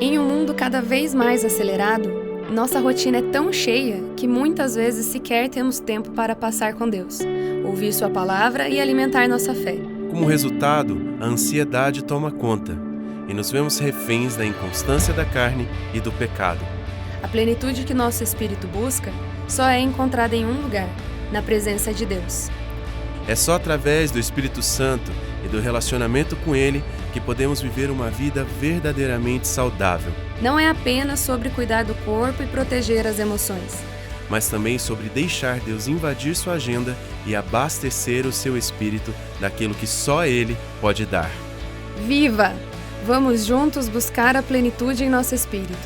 Em um mundo cada vez mais acelerado, nossa rotina é tão cheia que muitas vezes sequer temos tempo para passar com Deus, ouvir Sua palavra e alimentar nossa fé. Como resultado, a ansiedade toma conta e nos vemos reféns da inconstância da carne e do pecado. A plenitude que nosso espírito busca só é encontrada em um lugar, na presença de Deus. É só através do Espírito Santo e do relacionamento com Ele que podemos viver uma vida verdadeiramente saudável, Não é apenas sobre cuidar do corpo e proteger as emoções. mas também sobre deixar Deus invadir sua agenda e abastecer o seu espírito daquilo que só Ele pode dar. Viva! Vamos juntos buscar a plenitude em nosso espírito.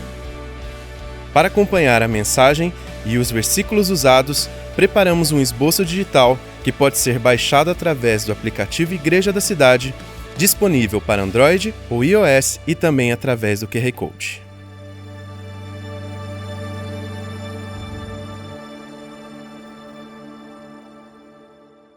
Para acompanhar a mensagem e os versículos usados, preparamos um esboço digital que pode ser baixado através do aplicativo Igreja da Cidade, disponível para Android ou iOS e também através do QR Code.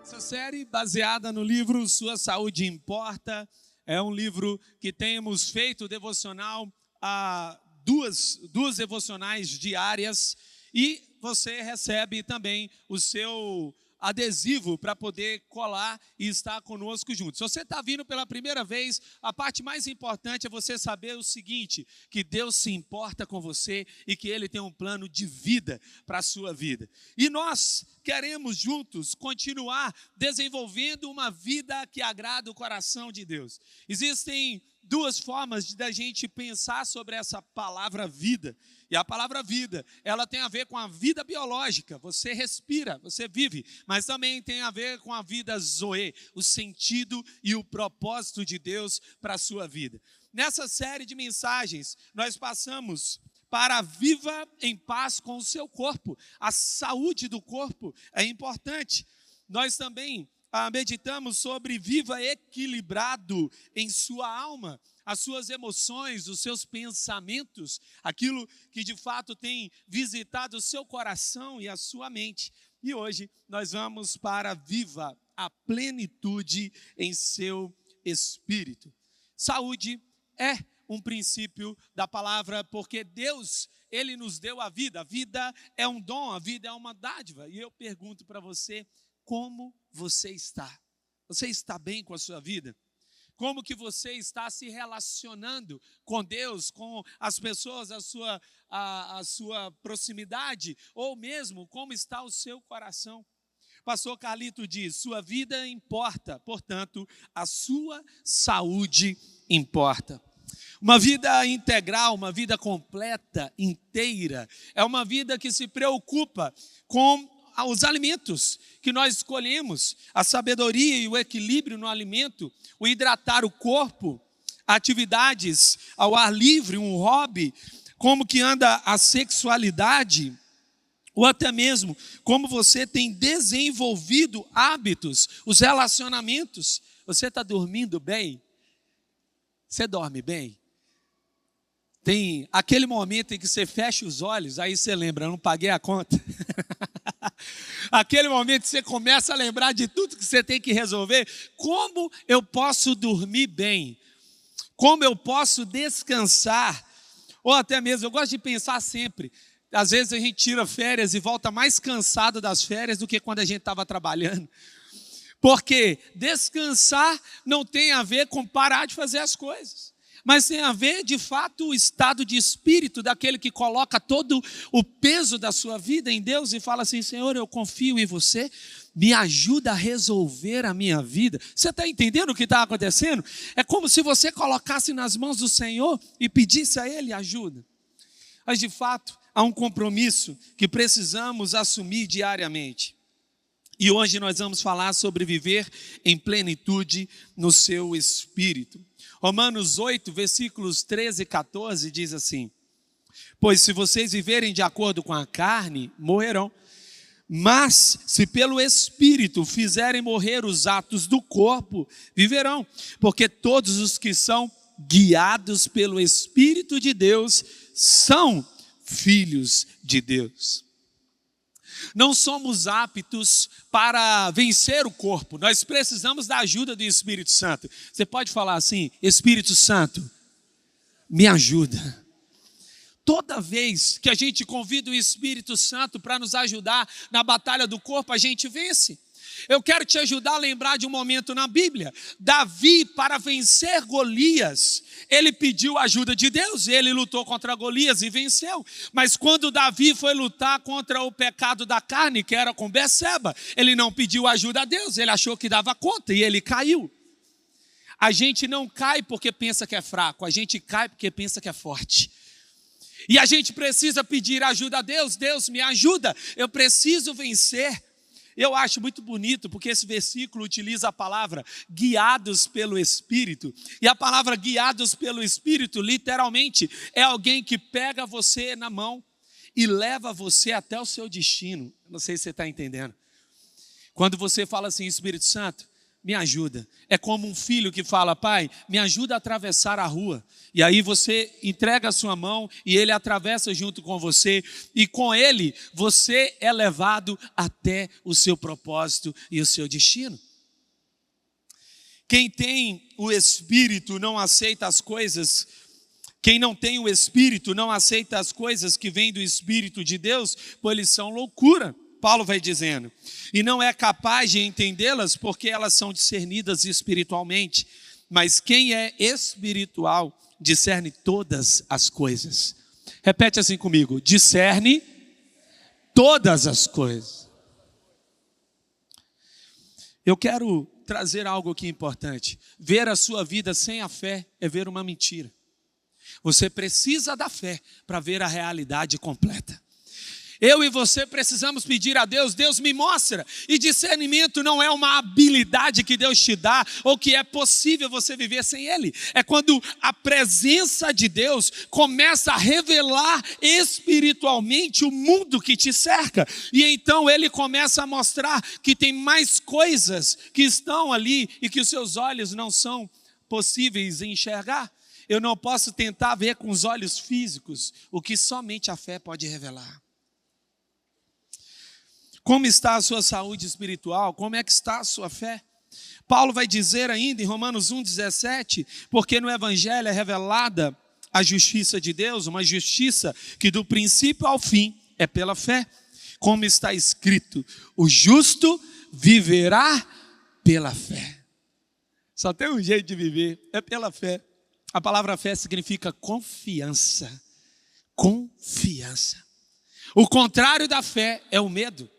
Essa série, baseada no livro Sua Saúde Importa, é um livro que temos feito devocional a duas devocionais diárias e você recebe também o seu adesivo para poder colar e estar conosco juntos. Se você está vindo pela primeira vez, a parte mais importante é você saber o seguinte, que Deus se importa com você e que Ele tem um plano de vida para a sua vida. E nós queremos juntos continuar desenvolvendo uma vida que agrada o coração de Deus. Existem duas formas da gente pensar sobre essa palavra vida. E a palavra vida, ela tem a ver com a vida biológica. Você respira, você vive. Mas também tem a ver com a vida zoe, o sentido e o propósito de Deus para a sua vida. Nessa série de mensagens, nós passamos para viva em paz com o seu corpo. A saúde do corpo é importante. Nós também meditamos sobre viva equilibrado em sua alma, as suas emoções, os seus pensamentos, aquilo que de fato tem visitado o seu coração e a sua mente. E hoje nós vamos para viva a plenitude em seu espírito. Saúde é um princípio da palavra, porque Deus, Ele nos deu a vida é um dom, a vida é uma dádiva. E eu pergunto para você, como você está? Você está bem com a sua vida? Como que você está se relacionando com Deus, com as pessoas, a sua proximidade? Ou mesmo, como está o seu coração? Pastor Carlito diz, sua vida importa, portanto, a sua saúde importa. Uma vida integral, uma vida completa, inteira, é uma vida que se preocupa com os alimentos que nós escolhemos, a sabedoria e o equilíbrio no alimento, o hidratar o corpo, atividades ao ar livre, um hobby, como que anda a sexualidade, ou até mesmo como você tem desenvolvido hábitos, os relacionamentos. Você está dormindo bem? Você dorme bem? Tem aquele momento em que você fecha os olhos, aí você lembra, eu não paguei a conta. Aquele momento que você começa a lembrar de tudo que você tem que resolver. Como eu posso dormir bem? Como eu posso descansar? Ou até mesmo, eu gosto de pensar sempre, às vezes a gente tira férias e volta mais cansado das férias do que quando a gente estava trabalhando. Porque descansar não tem a ver com parar de fazer as coisas, mas tem a ver, de fato, o estado de espírito daquele que coloca todo o peso da sua vida em Deus e fala assim, Senhor, eu confio em você, me ajuda a resolver a minha vida. Você está entendendo o que está acontecendo? É como se você colocasse nas mãos do Senhor e pedisse a Ele ajuda. Mas, de fato, há um compromisso que precisamos assumir diariamente. E hoje nós vamos falar sobre viver em plenitude no seu espírito. Romanos 8, versículos 13 e 14 diz assim, pois se vocês viverem de acordo com a carne, morrerão. Mas se pelo Espírito fizerem morrer os atos do corpo, viverão. Porque todos os que são guiados pelo Espírito de Deus são filhos de Deus. Não somos aptos para vencer o corpo. Nós precisamos da ajuda do Espírito Santo. Você pode falar assim, Espírito Santo, me ajuda. Toda vez que a gente convida o Espírito Santo para nos ajudar na batalha do corpo, a gente vence. Eu quero te ajudar a lembrar de um momento na Bíblia. Davi, para vencer Golias, ele pediu a ajuda de Deus. Ele lutou contra Golias e venceu. Mas quando Davi foi lutar contra o pecado da carne, que era com Betseba, ele não pediu ajuda a Deus. Ele achou que dava conta e ele caiu. A gente não cai porque pensa que é fraco. A gente cai porque pensa que é forte. E a gente precisa pedir ajuda a Deus. Deus, me ajuda. Eu preciso vencer. Eu acho muito bonito, porque esse versículo utiliza a palavra guiados pelo Espírito. E a palavra guiados pelo Espírito, literalmente, é alguém que pega você na mão e leva você até o seu destino. Não sei se você está entendendo. Quando você fala assim, Espírito Santo, me ajuda. É como um filho que fala, pai, me ajuda a atravessar a rua. E aí você entrega a sua mão e ele atravessa junto com você. E com ele, você é levado até o seu propósito e o seu destino. Quem tem o Espírito não aceita as coisas. Quem não tem o Espírito não aceita as coisas que vêm do Espírito de Deus, pois eles são loucura. Paulo vai dizendo, e não é capaz de entendê-las porque elas são discernidas espiritualmente, mas quem é espiritual discerne todas as coisas. Repete assim comigo, discerne todas as coisas. Eu quero trazer algo aqui importante. Ver a sua vida sem a fé é ver uma mentira. Você precisa da fé para ver a realidade completa. Eu e você precisamos pedir a Deus, Deus me mostra. E discernimento não é uma habilidade que Deus te dá, ou que é possível você viver sem Ele. É quando a presença de Deus começa a revelar espiritualmente o mundo que te cerca. E então Ele começa a mostrar que tem mais coisas que estão ali e que os seus olhos não são possíveis de enxergar. Eu não posso tentar ver com os olhos físicos o que somente a fé pode revelar. Como está a sua saúde espiritual? Como é que está a sua fé? Paulo vai dizer ainda em Romanos 1,17, porque no Evangelho é revelada a justiça de Deus, uma justiça que do princípio ao fim é pela fé. Como está escrito, o justo viverá pela fé. Só tem um jeito de viver, é pela fé. A palavra fé significa confiança. Confiança. O contrário da fé é o medo.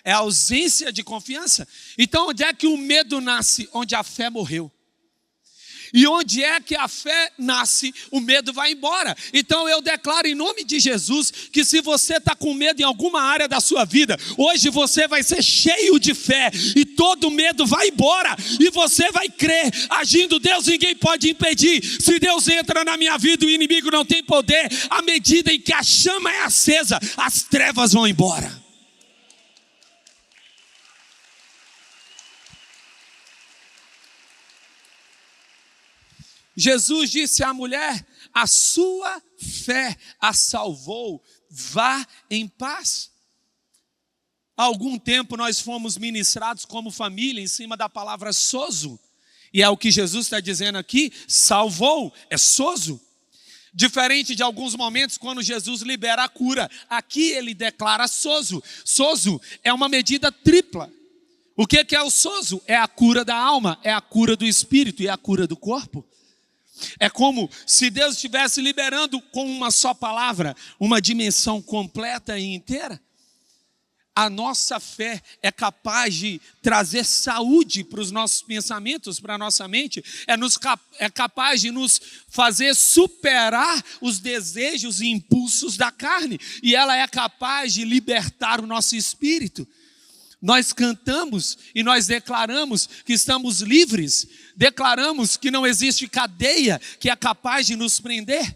É a ausência de confiança. Então onde é que o medo nasce? Onde a fé morreu. E onde é que a fé nasce, o medo vai embora. Então eu declaro em nome de Jesus que se você está com medo em alguma área da sua vida, hoje você vai ser cheio de fé e todo medo vai embora. E você vai crer, agindo Deus ninguém pode impedir. Se Deus entra na minha vida, o inimigo não tem poder. À medida em que a chama é acesa, as trevas vão embora. Jesus disse à mulher, a sua fé a salvou, vá em paz. Há algum tempo nós fomos ministrados como família em cima da palavra sozo. E é o que Jesus está dizendo aqui, salvou, é sozo. Diferente de alguns momentos quando Jesus libera a cura, aqui ele declara sozo. Sozo é uma medida tripla. O que é o sozo? É a cura da alma, é a cura do espírito e a cura do corpo. É como se Deus estivesse liberando com uma só palavra uma dimensão completa e inteira. A nossa fé é capaz de trazer saúde para os nossos pensamentos, para a nossa mente. É capaz de nos fazer superar os desejos e impulsos da carne. E ela é capaz de libertar o nosso espírito. Nós cantamos e nós declaramos que estamos livres, declaramos que não existe cadeia que é capaz de nos prender.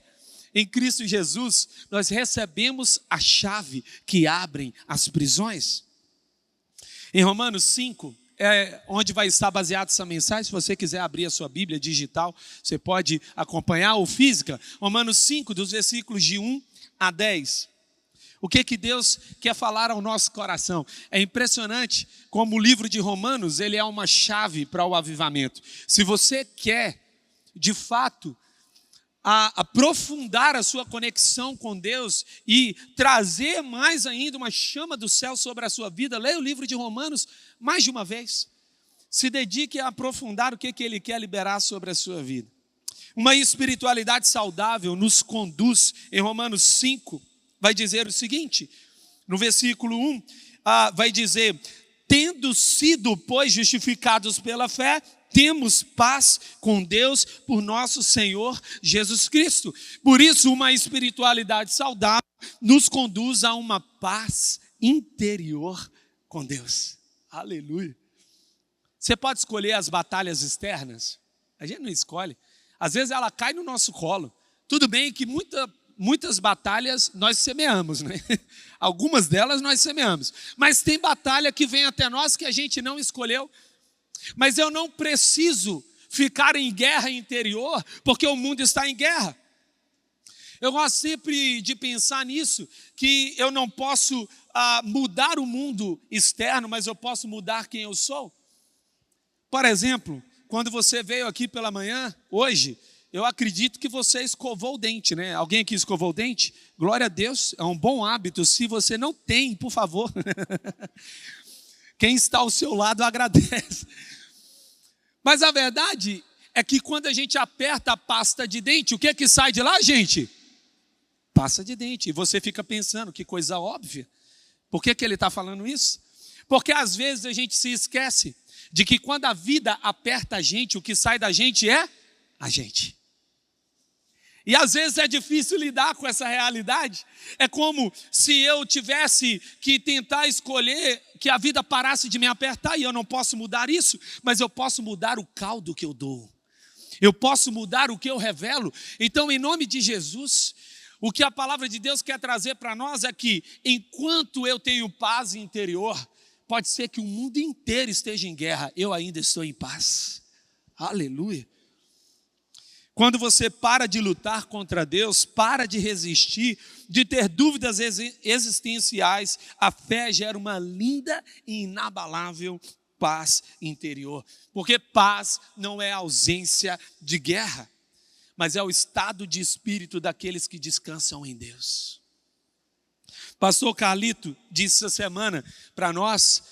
Em Cristo Jesus, nós recebemos a chave que abre as prisões. Em Romanos 5, é onde vai estar baseada essa mensagem. Se você quiser abrir a sua Bíblia digital, você pode acompanhar, ou física. Romanos 5, dos versículos de 1 a 10. O que Deus quer falar ao nosso coração? É impressionante como o livro de Romanos, ele é uma chave para o avivamento. Se você quer, de fato, a aprofundar a sua conexão com Deus e trazer mais ainda uma chama do céu sobre a sua vida, leia o livro de Romanos mais de uma vez. Se dedique a aprofundar o que Ele quer liberar sobre a sua vida. Uma espiritualidade saudável nos conduz, em Romanos 5, vai dizer o seguinte, no versículo 1, vai dizer: tendo sido, pois, justificados pela fé, temos paz com Deus por nosso Senhor Jesus Cristo. Por isso, uma espiritualidade saudável nos conduz a uma paz interior com Deus. Aleluia. Você pode escolher as batalhas externas? A gente não escolhe. Às vezes ela cai no nosso colo. Tudo bem que muitas batalhas nós semeamos, né? Algumas delas nós semeamos. Mas tem batalha que vem até nós que a gente não escolheu. Mas eu não preciso ficar em guerra interior, porque o mundo está em guerra. Eu gosto sempre de pensar nisso, que eu não posso mudar o mundo externo, mas eu posso mudar quem eu sou. Por exemplo, quando você veio aqui pela manhã, hoje, eu acredito que você escovou o dente, né? Alguém aqui escovou o dente? Glória a Deus, é um bom hábito. Se você não tem, por favor, quem está ao seu lado agradece. Mas a verdade é que quando a gente aperta a pasta de dente, o que é que sai de lá, gente? Pasta de dente. E você fica pensando, que coisa óbvia. Por que ele está falando isso? Porque às vezes a gente se esquece de que quando a vida aperta a gente, o que sai da gente é a gente. E às vezes é difícil lidar com essa realidade. É como se eu tivesse que tentar escolher que a vida parasse de me apertar, e eu não posso mudar isso, mas eu posso mudar o caldo que eu dou. Eu posso mudar o que eu revelo. Então, em nome de Jesus, o que a palavra de Deus quer trazer para nós é que, enquanto eu tenho paz interior, pode ser que o mundo inteiro esteja em guerra, eu ainda estou em paz. Aleluia. Quando você para de lutar contra Deus, para de resistir, de ter dúvidas existenciais, a fé gera uma linda e inabalável paz interior. Porque paz não é ausência de guerra, mas é o estado de espírito daqueles que descansam em Deus. Pastor Carlito disse essa semana para nós,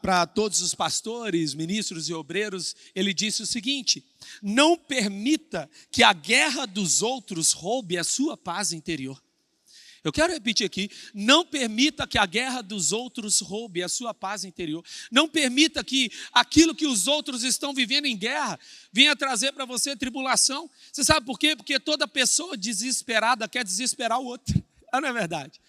para todos os pastores, ministros e obreiros, ele disse o seguinte: não permita que a guerra dos outros roube a sua paz interior. Eu quero repetir aqui, não permita que a guerra dos outros roube a sua paz interior. Não permita que aquilo que os outros estão vivendo em guerra venha trazer para você tribulação. Você sabe por quê? Porque toda pessoa desesperada quer desesperar o outro. Não é verdade?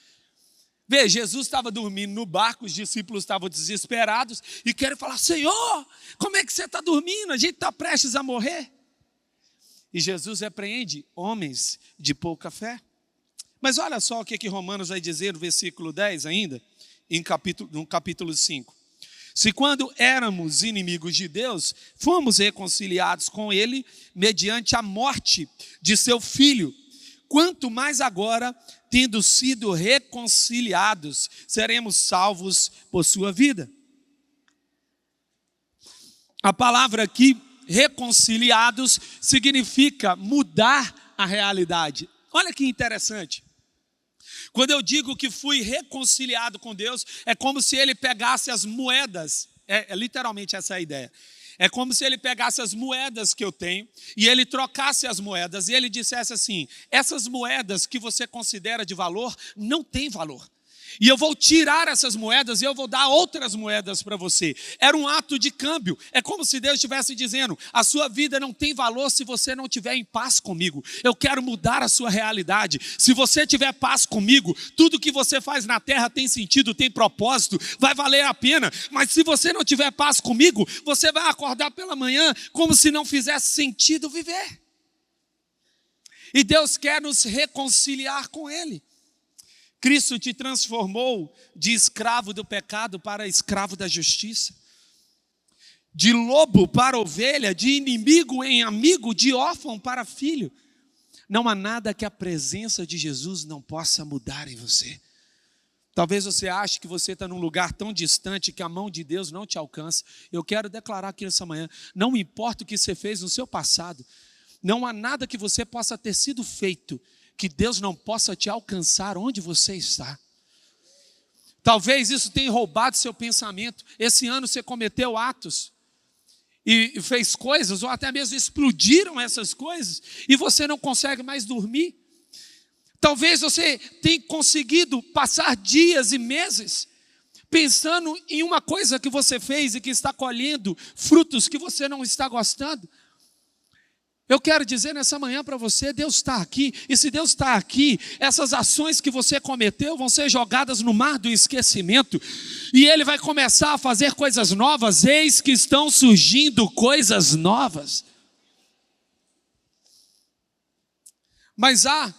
Vê, Jesus estava dormindo no barco, os discípulos estavam desesperados e querem falar: Senhor, como é que você está dormindo? A gente está prestes a morrer. E Jesus repreende homens de pouca fé. Mas olha só o que Romanos vai dizer no versículo 10 ainda, no capítulo 5. Se quando éramos inimigos de Deus, fomos reconciliados com Ele mediante a morte de seu Filho, quanto mais agora, tendo sido reconciliados, seremos salvos por sua vida. A palavra aqui, reconciliados, significa mudar a realidade. Olha que interessante. Quando eu digo que fui reconciliado com Deus, é como se Ele pegasse as moedas, literalmente essa é a ideia. É como se Ele pegasse as moedas que eu tenho e Ele trocasse as moedas e Ele dissesse assim: essas moedas que você considera de valor não têm valor. E eu vou tirar essas moedas e eu vou dar outras moedas para você. Era um ato de câmbio. É como se Deus estivesse dizendo: a sua vida não tem valor se você não estiver em paz comigo. Eu quero mudar a sua realidade. Se você tiver paz comigo, tudo que você faz na terra tem sentido, tem propósito, vai valer a pena. Mas se você não tiver paz comigo, você vai acordar pela manhã como se não fizesse sentido viver. E Deus quer nos reconciliar com Ele. Cristo te transformou de escravo do pecado para escravo da justiça, de lobo para ovelha, de inimigo em amigo, de órfão para filho. Não há nada que a presença de Jesus não possa mudar em você. Talvez você ache que você está num lugar tão distante que a mão de Deus não te alcança. Eu quero declarar aqui nessa manhã: não importa o que você fez no seu passado, Não há nada que você possa ter sido feito que Deus não possa te alcançar onde você está. Talvez isso tenha roubado seu pensamento. Esse ano você cometeu atos e fez coisas, ou até mesmo explodiram essas coisas, e você não consegue mais dormir. Talvez você tenha conseguido passar dias e meses pensando em uma coisa que você fez e que está colhendo frutos que você não está gostando. Eu quero dizer nessa manhã para você, Deus está aqui, e se Deus está aqui, essas ações que você cometeu vão ser jogadas no mar do esquecimento, e Ele vai começar a fazer coisas novas. Eis que estão surgindo coisas novas. Mas há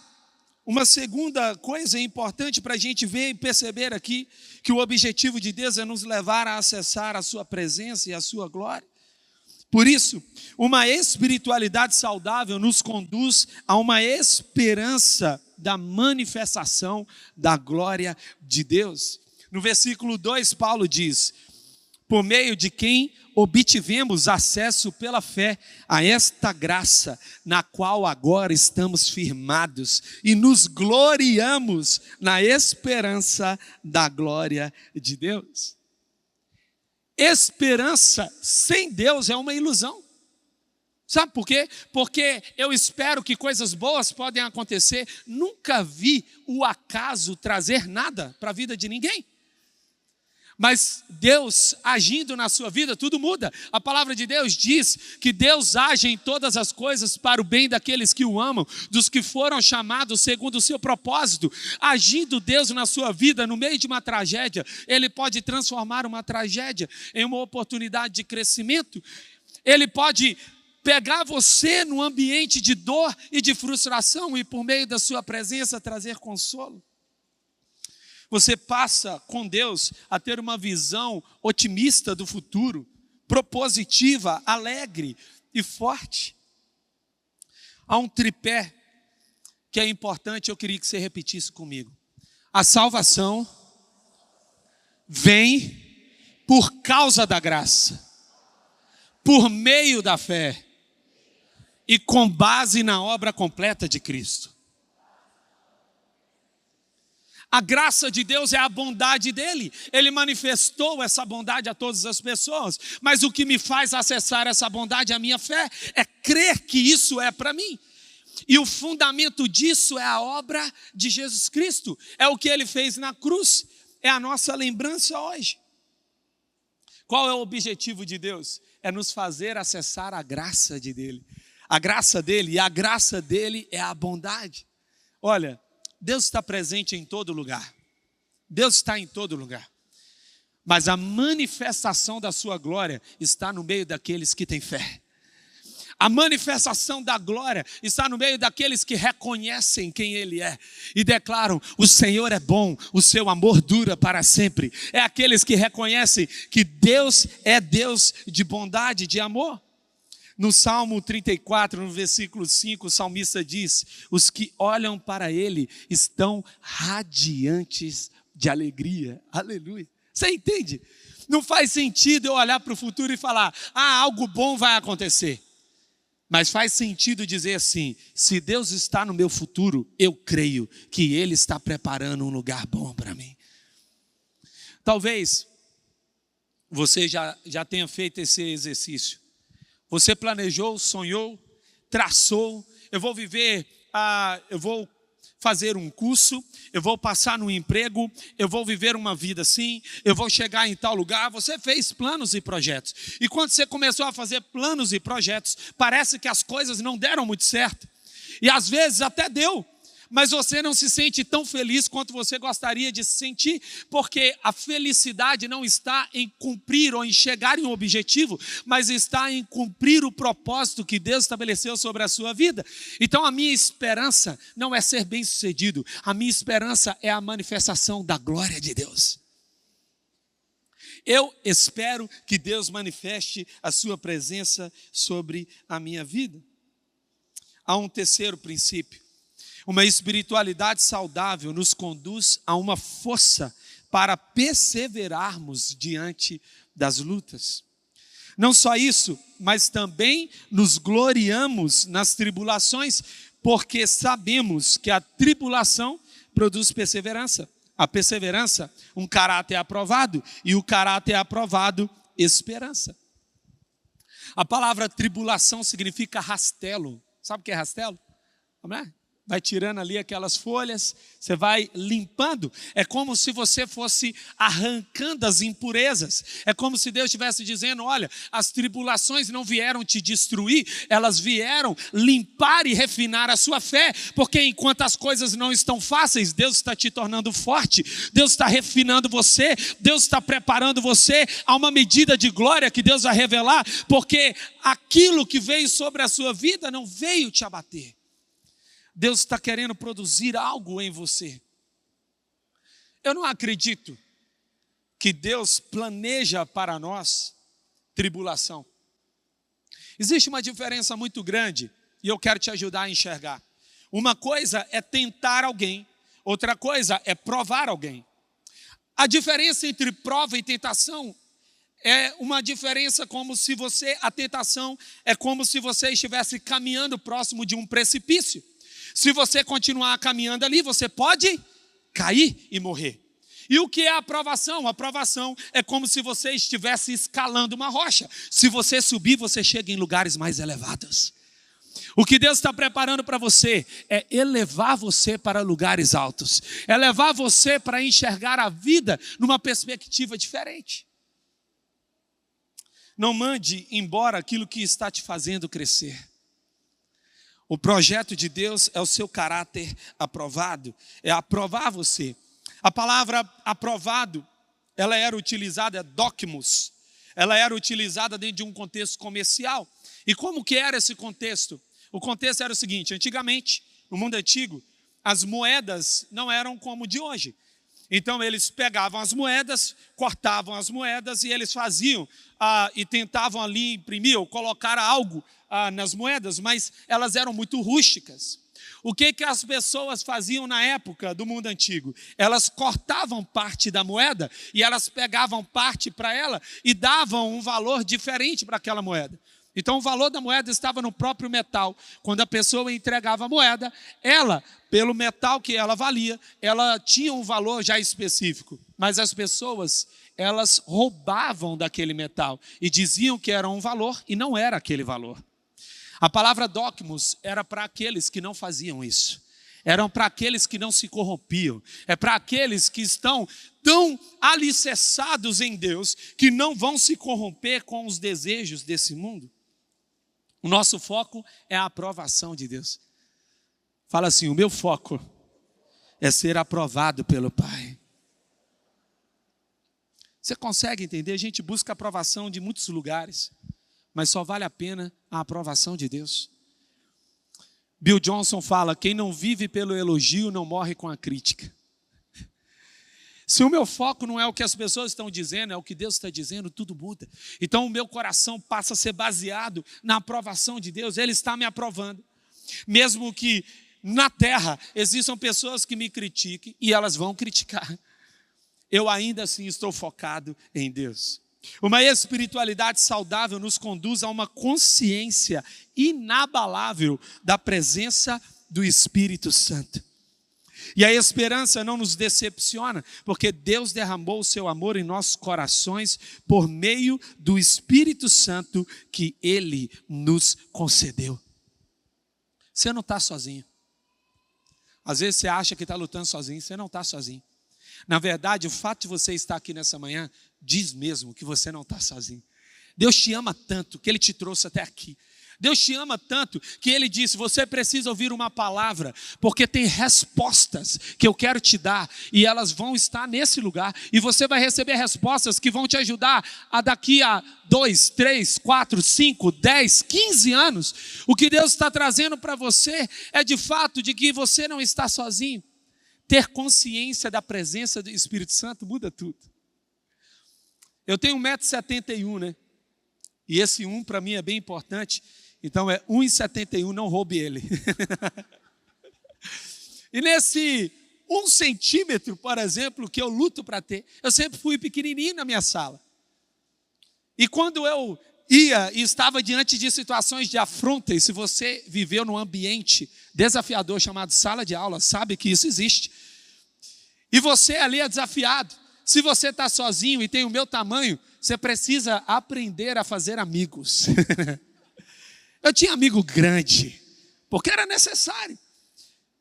uma segunda coisa importante para a gente ver e perceber aqui, que o objetivo de Deus é nos levar a acessar a sua presença e a sua glória. Por isso, uma espiritualidade saudável nos conduz a uma esperança da manifestação da glória de Deus. No versículo 2, Paulo diz: por meio de quem obtivemos acesso pela fé a esta graça, na qual agora estamos firmados e nos gloriamos na esperança da glória de Deus. Esperança sem Deus é uma ilusão. Sabe por quê? Porque eu espero que coisas boas podem acontecer. Nunca vi o acaso trazer nada para a vida de ninguém. Mas Deus agindo na sua vida, tudo muda. A palavra de Deus diz que Deus age em todas as coisas para o bem daqueles que o amam, dos que foram chamados segundo o seu propósito. Agindo Deus na sua vida, no meio de uma tragédia, Ele pode transformar uma tragédia em uma oportunidade de crescimento. Ele pode pegar você num ambiente de dor e de frustração e por meio da sua presença trazer consolo. Você passa com Deus a ter uma visão otimista do futuro, propositiva, alegre e forte. Há um tripé que é importante, eu queria que você repetisse comigo. A salvação vem por causa da graça, por meio da fé e com base na obra completa de Cristo. A graça de Deus é a bondade dele. Ele manifestou essa bondade a todas as pessoas. Mas o que me faz acessar essa bondade, a minha fé, é crer que isso é para mim. E o fundamento disso é a obra de Jesus Cristo. É o que ele fez na cruz. É a nossa lembrança hoje. Qual é o objetivo de Deus? É nos fazer acessar a graça dele. A graça dele, e a graça dele é a bondade. Olha, Deus está presente em todo lugar. Deus está em todo lugar. Mas a manifestação da sua glória está no meio daqueles que têm fé. A manifestação da glória está no meio daqueles que reconhecem quem Ele é e declaram: o Senhor é bom, o seu amor dura para sempre. É aqueles que reconhecem que Deus é Deus de bondade, de amor. No Salmo 34, no versículo 5, o salmista diz: os que olham para Ele estão radiantes de alegria. Aleluia. Você entende? Não faz sentido eu olhar para o futuro e falar: algo bom vai acontecer. Mas faz sentido dizer assim: se Deus está no meu futuro, eu creio que Ele está preparando um lugar bom para mim. Talvez você já tenha feito esse exercício. Você planejou, sonhou, traçou: eu vou eu vou fazer um curso, eu vou passar no emprego, eu vou viver uma vida assim, eu vou chegar em tal lugar. Você fez planos e projetos. E quando você começou a fazer planos e projetos, parece que as coisas não deram muito certo. E às vezes até deu, mas você não se sente tão feliz quanto você gostaria de se sentir, porque a felicidade não está em cumprir ou em chegar em um objetivo, mas está em cumprir o propósito que Deus estabeleceu sobre a sua vida. Então a minha esperança não é ser bem-sucedido, a minha esperança é a manifestação da glória de Deus. Eu espero que Deus manifeste a sua presença sobre a minha vida. Há um terceiro princípio. Uma espiritualidade saudável nos conduz a uma força para perseverarmos diante das lutas. Não só isso, mas também nos gloriamos nas tribulações, porque sabemos que a tribulação produz perseverança. A perseverança, um caráter aprovado, e o caráter aprovado, esperança. A palavra tribulação significa rastelo. Sabe o que é rastelo? Não é? Vai tirando ali aquelas folhas, você vai limpando. É como se você fosse arrancando as impurezas. É como se Deus estivesse dizendo, olha, as tribulações não vieram te destruir, elas vieram limpar e refinar a sua fé. Porque enquanto as coisas não estão fáceis, Deus está te tornando forte, Deus está refinando você, Deus está preparando você a uma medida de glória que Deus vai revelar, porque aquilo que veio sobre a sua vida não veio te abater. Deus está querendo produzir algo em você. Eu não acredito que Deus planeja para nós tribulação. Existe uma diferença muito grande e eu quero te ajudar a enxergar. Uma coisa é tentar alguém, outra coisa é provar alguém. A diferença entre prova e tentação é uma diferença como se a tentação é como se você estivesse caminhando próximo de um precipício. Se você continuar caminhando ali, você pode cair e morrer. E o que é a aprovação? A aprovação é como se você estivesse escalando uma rocha. Se você subir, você chega em lugares mais elevados. O que Deus está preparando para você é elevar você para lugares altos. É levar você para enxergar a vida numa perspectiva diferente. Não mande embora aquilo que está te fazendo crescer. O projeto de Deus é o seu caráter aprovado, é aprovar você. A palavra aprovado, ela era utilizada, dokimos, ela era utilizada dentro de um contexto comercial. E como que era esse contexto? O contexto era o seguinte, antigamente, no mundo antigo, as moedas não eram como de hoje. Então eles pegavam as moedas, cortavam as moedas e eles faziam e tentavam ali imprimir ou colocar algo nas moedas, mas elas eram muito rústicas. O que as pessoas faziam na época do mundo antigo? Elas cortavam parte da moeda e elas pegavam parte para ela e davam um valor diferente para aquela moeda. Então o valor da moeda estava no próprio metal. Quando a pessoa entregava a moeda, ela, pelo metal que ela valia, ela tinha um valor já específico. Mas as pessoas, elas roubavam daquele metal e diziam que era um valor e não era aquele valor. A palavra dokimos era para aqueles que não faziam isso. Eram para aqueles que não se corrompiam. É para aqueles que estão tão alicerçados em Deus que não vão se corromper com os desejos desse mundo. O nosso foco é a aprovação de Deus. Fala assim, o meu foco é ser aprovado pelo Pai. Você consegue entender? A gente busca a aprovação de muitos lugares, mas só vale a pena a aprovação de Deus. Bill Johnson fala, quem não vive pelo elogio não morre com a crítica. Se o meu foco não é o que as pessoas estão dizendo, é o que Deus está dizendo, tudo muda. Então o meu coração passa a ser baseado na aprovação de Deus. Ele está me aprovando. Mesmo que na terra existam pessoas que me critiquem e elas vão criticar, eu ainda assim estou focado em Deus. Uma espiritualidade saudável nos conduz a uma consciência inabalável da presença do Espírito Santo. E a esperança não nos decepciona, porque Deus derramou o seu amor em nossos corações por meio do Espírito Santo que Ele nos concedeu. Você não está sozinho. Às vezes você acha que está lutando sozinho, você não está sozinho. Na verdade, o fato de você estar aqui nessa manhã diz mesmo que você não está sozinho. Deus te ama tanto que Ele te trouxe até aqui. Deus te ama tanto que Ele disse, você precisa ouvir uma palavra, porque tem respostas que eu quero te dar, e elas vão estar nesse lugar, e você vai receber respostas que vão te ajudar a daqui a 2, 3, 4, 5, 10, 15 anos. O que Deus está trazendo para você é de fato de que você não está sozinho. Ter consciência da presença do Espírito Santo muda tudo. Eu tenho 1,71 m, né? E esse 1 para mim é bem importante. Então é 1,71 m, não roube ele. E nesse 1 centímetro, por exemplo, que eu luto para ter, eu sempre fui pequenininho na minha sala. E quando eu ia e estava diante de situações de afronta, e se você viveu num ambiente desafiador chamado sala de aula, sabe que isso existe. E você ali é desafiado. Se você está sozinho e tem o meu tamanho, você precisa aprender a fazer amigos. Eu tinha amigo grande, porque era necessário.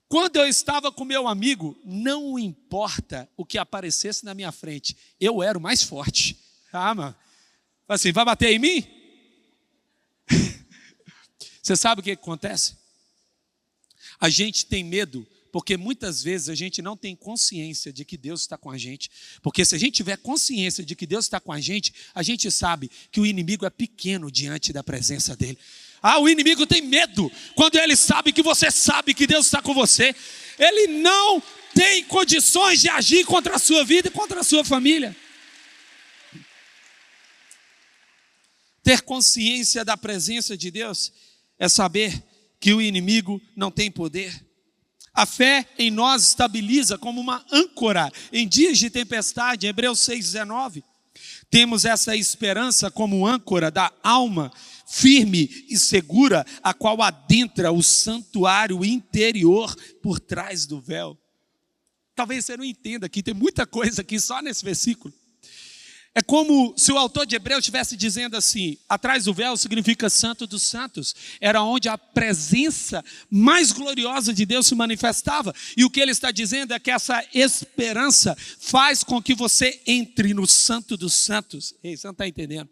Quando eu estava com meu amigo, não importa o que aparecesse na minha frente, eu era o mais forte. Ah, mano, assim, vai bater em mim? Você sabe o que acontece? A gente tem medo, porque muitas vezes a gente não tem consciência de que Deus está com a gente. Porque se a gente tiver consciência de que Deus está com a gente sabe que o inimigo é pequeno diante da presença dele. Ah, o inimigo tem medo quando ele sabe que você sabe que Deus está com você. Ele não tem condições de agir contra a sua vida e contra a sua família. Ter consciência da presença de Deus é saber que o inimigo não tem poder. A fé em nós estabiliza como uma âncora em dias de tempestade. Em Hebreus 6,19, temos essa esperança como âncora da alma, firme e segura, a qual adentra o santuário interior por trás do véu. Talvez você não entenda aqui, tem muita coisa aqui só nesse versículo. É como se o autor de Hebreus estivesse dizendo assim: atrás do véu significa Santo dos Santos. Era onde a presença mais gloriosa de Deus se manifestava. E o que ele está dizendo é que essa esperança faz com que você entre no Santo dos Santos. Ei, você não está entendendo?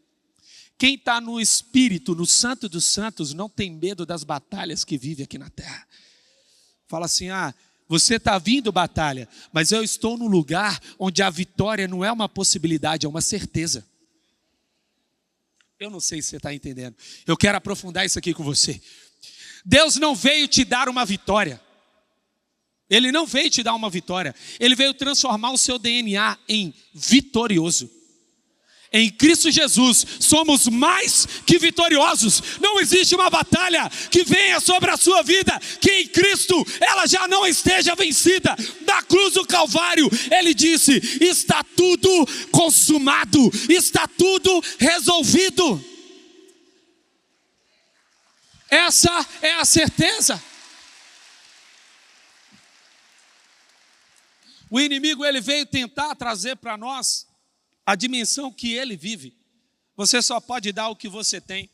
Quem está no Espírito, no Santo dos Santos, não tem medo das batalhas que vive aqui na terra. Fala assim: você está vindo batalha, mas eu estou no lugar onde a vitória não é uma possibilidade, é uma certeza. Eu não sei se você está entendendo. Eu quero aprofundar isso aqui com você. Deus não veio te dar uma vitória. Ele não veio te dar uma vitória. Ele veio transformar o seu DNA em vitorioso. Em Cristo Jesus, somos mais que vitoriosos. Não existe uma batalha que venha sobre a sua vida que em Cristo ela já não esteja vencida. Na cruz do Calvário, Ele disse: está tudo consumado, está tudo resolvido. Essa é a certeza. O inimigo ele veio tentar trazer para nós a dimensão que ele vive. Você só pode dar o que você tem.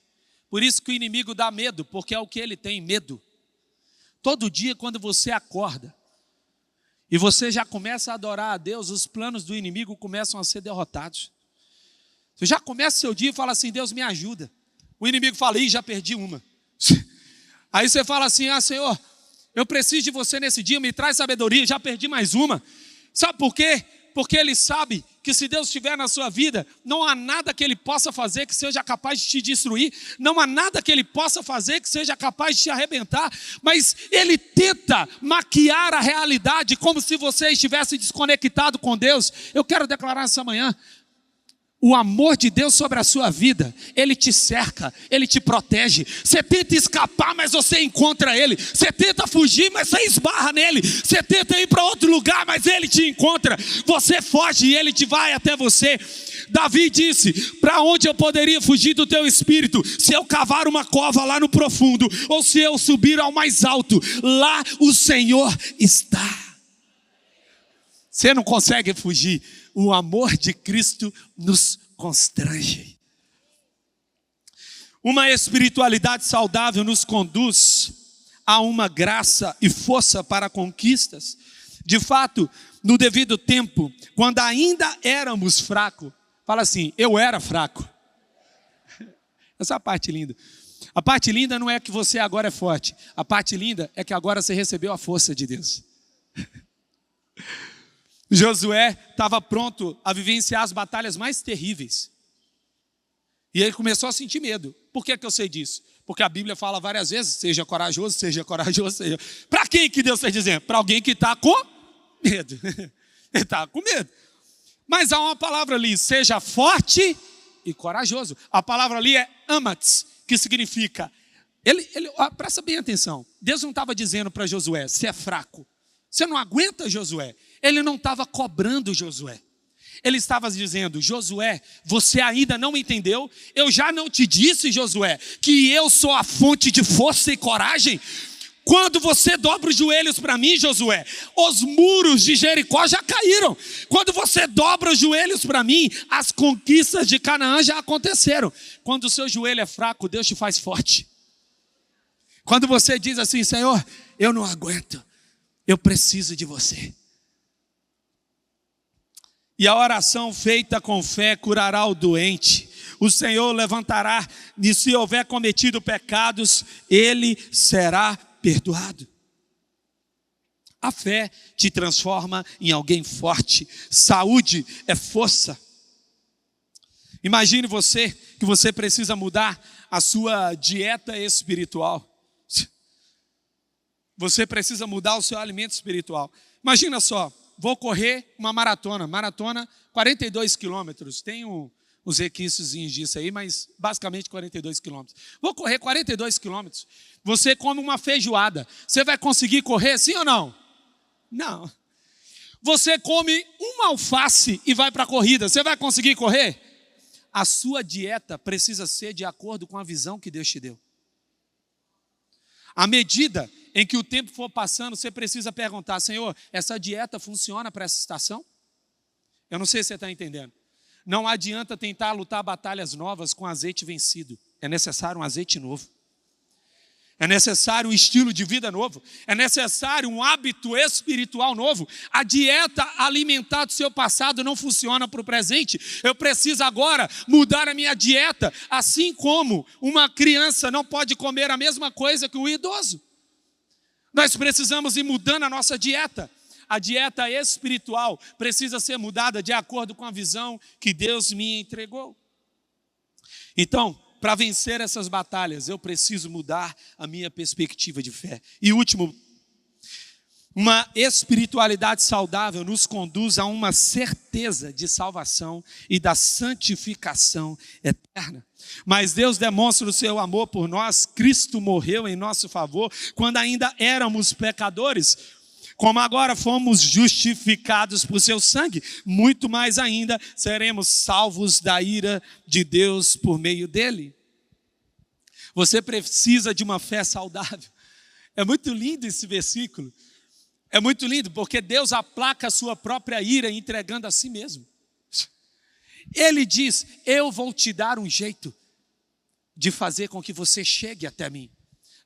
Por isso que o inimigo dá medo, porque é o que ele tem, medo. Todo dia quando você acorda e você já começa a adorar a Deus, os planos do inimigo começam a ser derrotados. Você já começa o seu dia e fala assim: Deus me ajuda. O inimigo fala: ih, já perdi uma. Aí você fala assim: Senhor, eu preciso de você nesse dia, me traz sabedoria, já perdi mais uma. Sabe por quê? Porque ele sabe que se Deus estiver na sua vida, não há nada que Ele possa fazer que seja capaz de te destruir, não há nada que Ele possa fazer que seja capaz de te arrebentar, mas Ele tenta maquiar a realidade como se você estivesse desconectado com Deus. Eu quero declarar essa manhã: o amor de Deus sobre a sua vida, Ele te cerca, Ele te protege. Você tenta escapar, mas você encontra Ele. Você tenta fugir, mas você esbarra nele. Você tenta ir para outro lugar, mas Ele te encontra. Você foge e Ele te vai até você. Davi disse: para onde eu poderia fugir do teu espírito? Se eu cavar uma cova lá no profundo, ou se eu subir ao mais alto, lá o Senhor está. Você não consegue fugir. O amor de Cristo nos constrange. Uma espiritualidade saudável nos conduz a uma graça e força para conquistas. De fato, no devido tempo, quando ainda éramos fracos, fala assim: eu era fraco. Essa é a parte linda. A parte linda não é que você agora é forte. A parte linda é que agora você recebeu a força de Deus. Josué estava pronto a vivenciar as batalhas mais terríveis. E ele começou a sentir medo. Por que eu sei disso? Porque a Bíblia fala várias vezes: seja corajoso, seja corajoso, seja... Para quem que Deus está dizendo? Para alguém que está com medo. Ele está com medo. Mas há uma palavra ali: seja forte e corajoso. A palavra ali é amats, que significa... presta bem atenção. Deus não estava dizendo para Josué: você é fraco, você não aguenta, Josué. Ele não estava cobrando Josué. Ele estava dizendo: Josué, você ainda não entendeu? Eu já não te disse, Josué, que eu sou a fonte de força e coragem? Quando você dobra os joelhos para mim, Josué, os muros de Jericó já caíram. Quando você dobra os joelhos para mim, as conquistas de Canaã já aconteceram. Quando o seu joelho é fraco, Deus te faz forte. Quando você diz assim: Senhor, eu não aguento, eu preciso de você. E a oração feita com fé curará o doente. O Senhor levantará, e se houver cometido pecados, ele será perdoado. A fé te transforma em alguém forte. Saúde é força. Imagine que você precisa mudar a sua dieta espiritual. Você precisa mudar o seu alimento espiritual. Imagina só, vou correr uma maratona 42 quilômetros. Tem uns requisitos disso aí, mas basicamente 42 quilômetros. Vou correr 42 quilômetros. Você come uma feijoada. Você vai conseguir correr, sim ou não? Não. Você come uma alface e vai para a corrida. Você vai conseguir correr? A sua dieta precisa ser de acordo com a visão que Deus te deu. À medida em que o tempo for passando, você precisa perguntar: Senhor, essa dieta funciona para essa estação? Eu não sei se você está entendendo. Não adianta tentar lutar batalhas novas com azeite vencido. É necessário um azeite novo. É necessário um estilo de vida novo. É necessário um hábito espiritual novo. A dieta alimentar do seu passado não funciona para o presente. Eu preciso agora mudar a minha dieta. Assim como uma criança não pode comer a mesma coisa que o idoso. Nós precisamos ir mudando a nossa dieta. A dieta espiritual precisa ser mudada de acordo com a visão que Deus me entregou. Então, para vencer essas batalhas, eu preciso mudar a minha perspectiva de fé. E último, uma espiritualidade saudável nos conduz a uma certeza de salvação e da santificação eterna. Mas Deus demonstra o seu amor por nós. Cristo morreu em nosso favor quando ainda éramos pecadores. Como agora fomos justificados por seu sangue, muito mais ainda seremos salvos da ira de Deus por meio dele. Você precisa de uma fé saudável. É muito lindo esse versículo. É muito lindo porque Deus aplaca a sua própria ira entregando a si mesmo. Ele diz: eu vou te dar um jeito de fazer com que você chegue até mim.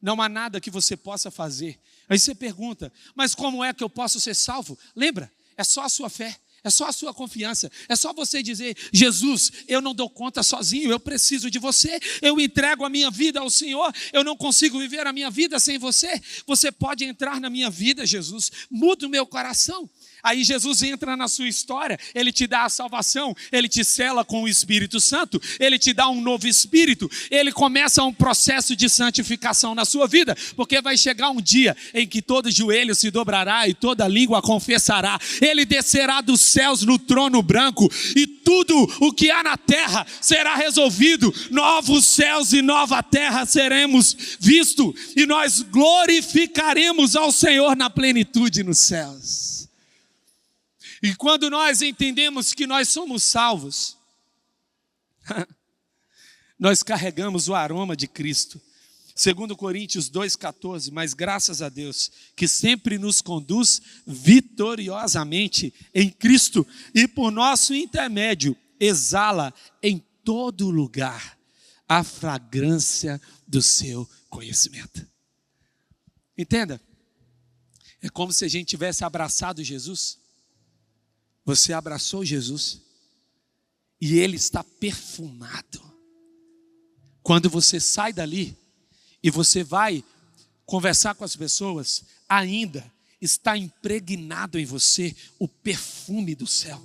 Não há nada que você possa fazer. Aí você pergunta: mas como é que eu posso ser salvo? Lembra, é só a sua fé, é só a sua confiança. É só você dizer: Jesus, eu não dou conta sozinho, eu preciso de você. Eu entrego a minha vida ao Senhor, eu não consigo viver a minha vida sem você. Você pode entrar na minha vida, Jesus, muda o meu coração. Aí Jesus entra na sua história, Ele te dá a salvação, Ele te sela com o Espírito Santo, Ele te dá um novo espírito, Ele começa um processo de santificação na sua vida, porque vai chegar um dia em que todo joelho se dobrará e toda língua confessará. Ele descerá dos céus no trono branco e tudo o que há na terra será resolvido. Novos céus e nova terra seremos vistos e nós glorificaremos ao Senhor na plenitude nos céus. E quando nós entendemos que nós somos salvos, nós carregamos o aroma de Cristo. 2 Coríntios 2,14, mas graças a Deus, que sempre nos conduz vitoriosamente em Cristo e por nosso intermédio exala em todo lugar a fragrância do seu conhecimento. Entenda? É como se a gente tivesse abraçado Jesus. Você abraçou Jesus e Ele está perfumado. Quando você sai dali e você vai conversar com as pessoas, ainda está impregnado em você o perfume do céu.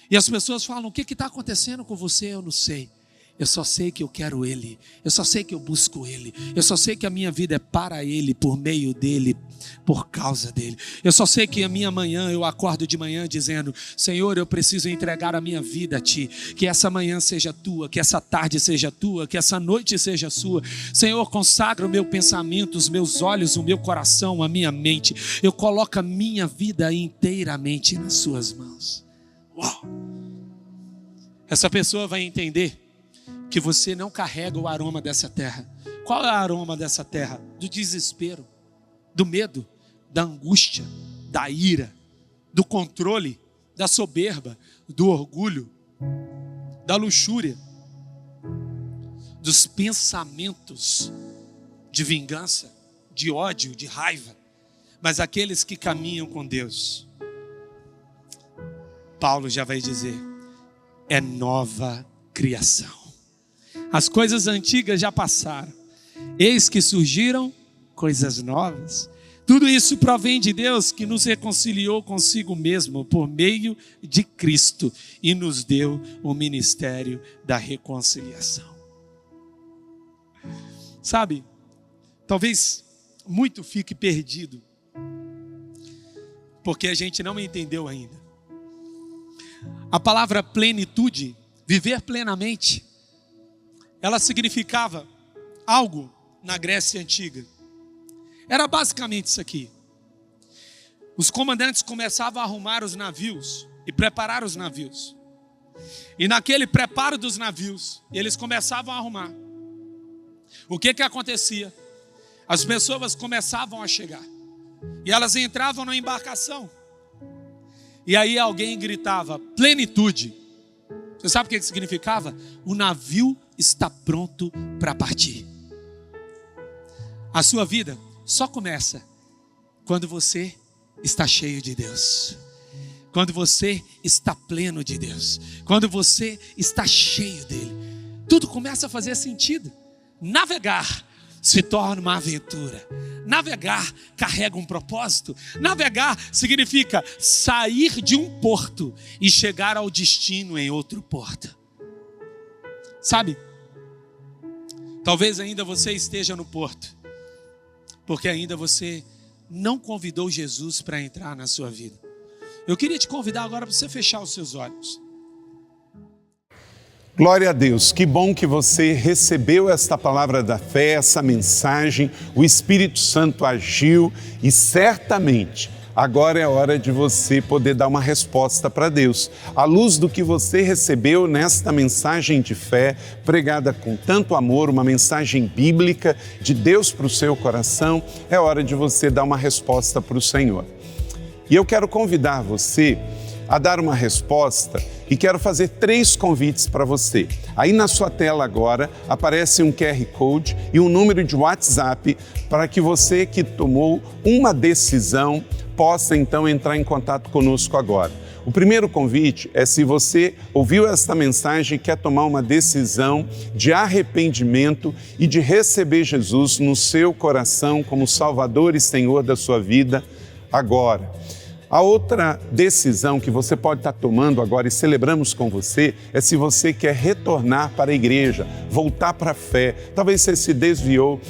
E as pessoas falam: o que está acontecendo com você? Eu não sei. Eu só sei que eu quero Ele, eu só sei que eu busco Ele, eu só sei que a minha vida é para Ele, por meio dEle, por causa dEle. Eu só sei que a minha manhã, eu acordo de manhã dizendo: Senhor, eu preciso entregar a minha vida a Ti, que essa manhã seja Tua, que essa tarde seja Tua, que essa noite seja Sua. Senhor, consagra o meu pensamento, os meus olhos, o meu coração, a minha mente. Eu coloco a minha vida inteiramente nas Suas mãos. Uau! essa pessoa vai entender que você não carrega o aroma dessa terra. Qual é o aroma dessa terra? Do desespero, do medo, da angústia, da ira, do controle, da soberba, do orgulho, da luxúria, dos pensamentos de vingança, de ódio, de raiva. Mas aqueles que caminham com Deus, Paulo já vai dizer, é nova criação. As coisas antigas já passaram, eis que surgiram coisas novas. Tudo isso provém de Deus, que nos reconciliou consigo mesmo por meio de Cristo e nos deu o ministério da reconciliação. Sabe, talvez muito fique perdido, porque a gente não entendeu ainda. A palavra plenitude, viver plenamente, ela significava algo na Grécia Antiga. Era basicamente isso aqui. Os comandantes começavam a arrumar os navios e preparar os navios. E naquele preparo dos navios, eles começavam a arrumar. O que acontecia? As pessoas começavam a chegar. E elas entravam na embarcação. E aí alguém gritava, plenitude. Você sabe o que significava? O navio está pronto para partir. A sua vida só começa quando você está cheio de Deus. Quando você está pleno de Deus. Quando você está cheio dele. Tudo começa a fazer sentido. Navegar se torna uma aventura. Navegar carrega um propósito. Navegar significa sair de um porto e chegar ao destino em outro porto. Sabe? Talvez ainda você esteja no porto, porque ainda você não convidou Jesus para entrar na sua vida. Eu queria te convidar agora para você fechar os seus olhos. Glória a Deus, que bom que você recebeu esta palavra da fé, essa mensagem, o Espírito Santo agiu e certamente agora é hora de você poder dar uma resposta para Deus. À luz do que você recebeu nesta mensagem de fé, pregada com tanto amor, uma mensagem bíblica de Deus para o seu coração, é hora de você dar uma resposta para o Senhor. E eu quero convidar você a dar uma resposta e quero fazer 3 convites para você. Aí na sua tela agora aparece um QR Code e um número de WhatsApp para que você que tomou uma decisão possa então entrar em contato conosco agora. O primeiro convite é se você ouviu esta mensagem e quer tomar uma decisão de arrependimento e de receber Jesus no seu coração como Salvador e Senhor da sua vida agora. A outra decisão que você pode estar tomando agora e celebramos com você é se você quer retornar para a igreja, voltar para a fé. Talvez você se desviou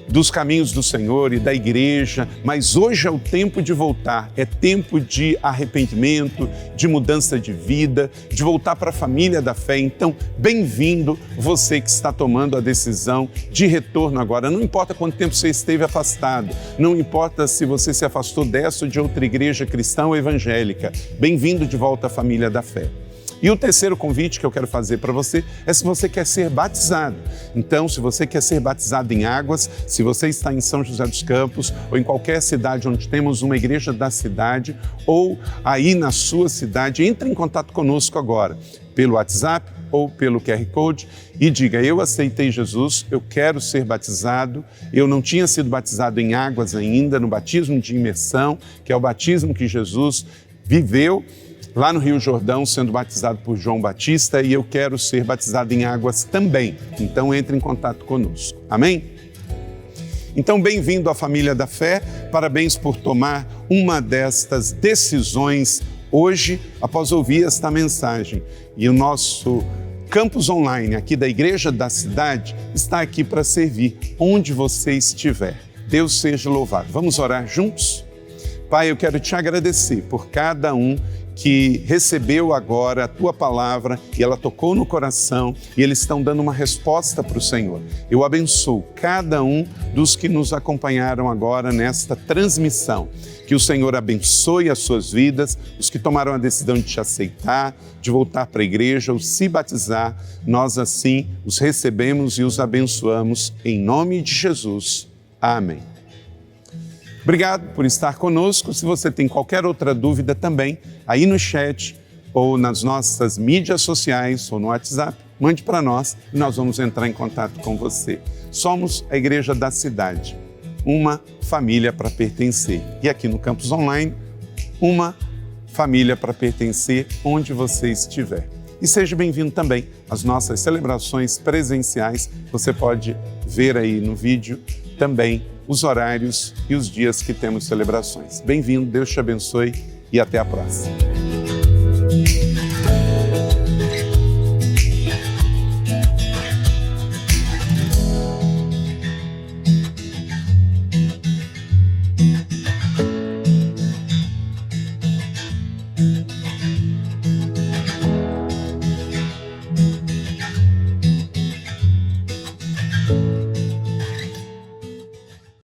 dos caminhos do Senhor e da igreja, mas hoje é o tempo de voltar, é tempo de arrependimento, de mudança de vida, de voltar para a família da fé. Então, bem-vindo você que está tomando a decisão de retorno agora. Não importa quanto tempo você esteve afastado, não importa se você se afastou dessa ou de outra igreja cristã ou evangélica, bem-vindo de volta à família da fé. E o terceiro convite que eu quero fazer para você é se você quer ser batizado. Então, se você quer ser batizado em águas, se você está em São José dos Campos ou em qualquer cidade onde temos uma igreja da cidade ou aí na sua cidade, entre em contato conosco agora, pelo WhatsApp ou pelo QR Code e diga, eu aceitei Jesus, eu quero ser batizado, eu não tinha sido batizado em águas ainda, no batismo de imersão, que é o batismo que Jesus viveu lá no Rio Jordão, sendo batizado por João Batista, e eu quero ser batizado em águas também. Então, entre em contato conosco. Amém? Então, bem-vindo à família da fé. Parabéns por tomar uma destas decisões hoje, após ouvir esta mensagem. E o nosso campus online aqui da Igreja da Cidade está aqui para servir onde você estiver. Deus seja louvado. Vamos orar juntos? Pai, eu quero te agradecer por cada um que recebeu agora a tua palavra e ela tocou no coração e eles estão dando uma resposta para o Senhor. Eu abençoo cada um dos que nos acompanharam agora nesta transmissão. Que o Senhor abençoe as suas vidas, os que tomaram a decisão de te aceitar, de voltar para a igreja ou se batizar, nós assim os recebemos e os abençoamos em nome de Jesus. Amém. Obrigado por estar conosco. Se você tem qualquer outra dúvida também, aí no chat ou nas nossas mídias sociais ou no WhatsApp, mande para nós e nós vamos entrar em contato com você. Somos a Igreja da Cidade, uma família para pertencer. E aqui no Campus Online, uma família para pertencer onde você estiver. E seja bem-vindo também às nossas celebrações presenciais. Você pode ver aí no vídeo também os horários e os dias que temos celebrações. Bem-vindo, Deus te abençoe e até a próxima.